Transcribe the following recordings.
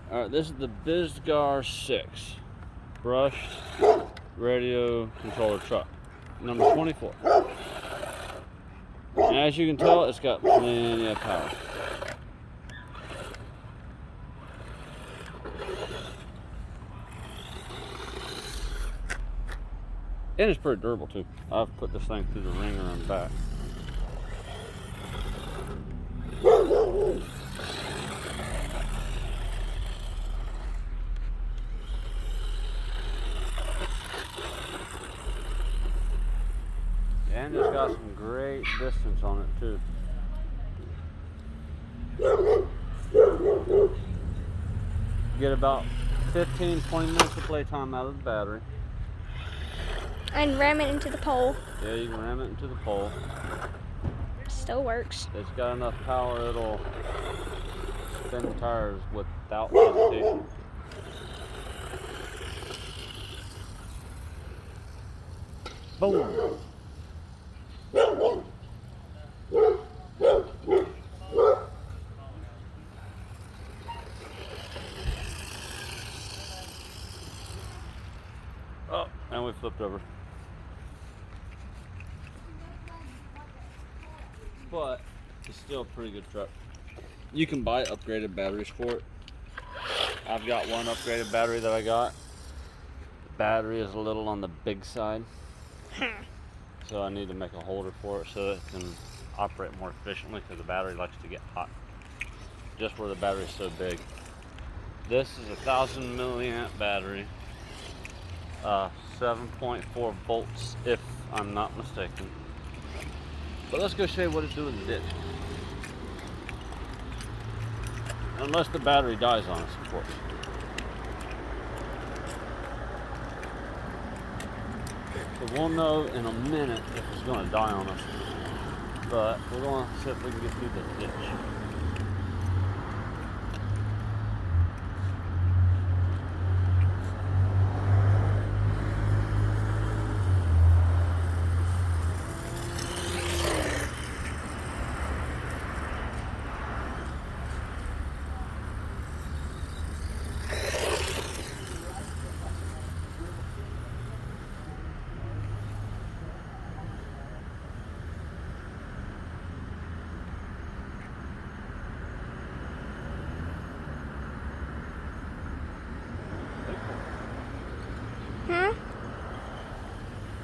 Alright, this is the beggar 6 brushed radio controller truck, number 24. And as you can tell, it's got plenty of power. And it's pretty durable too. I've put this thing through the ringer and back. And it's got some great distance on it too. Get about 15-20 minutes of playtime out of the battery. And ram it into the pole. Yeah, you can ram it into the pole. Still works. It's got enough power it'll spin the tires without hesitation. Boom! Oh, and we flipped over. But it's still a pretty good truck. You can buy upgraded batteries for it. I've got one upgraded battery that I got. The battery is a little on the big side. So I need to make a holder for it so that it can operate more efficiently, because the battery likes to get hot just where the battery is so big. This is a 1,000 milliamp battery, 7.4 volts if I'm not mistaken. But let's go show you what it's doing in the ditch. Unless the battery dies on us, of course. So we'll know in a minute if it's going to die on us. But we're going to see if we can get through this ditch.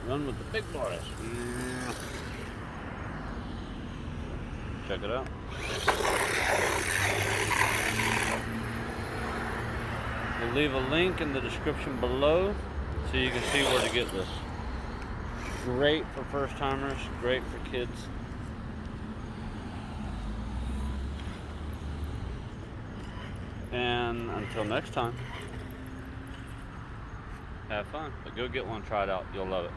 Run with the big boys. Check it out. We'll leave a link in the description below so you can see where to get this. Great for first timers, great for kids. And until next time, have fun. But go get one, try it out. You'll love it.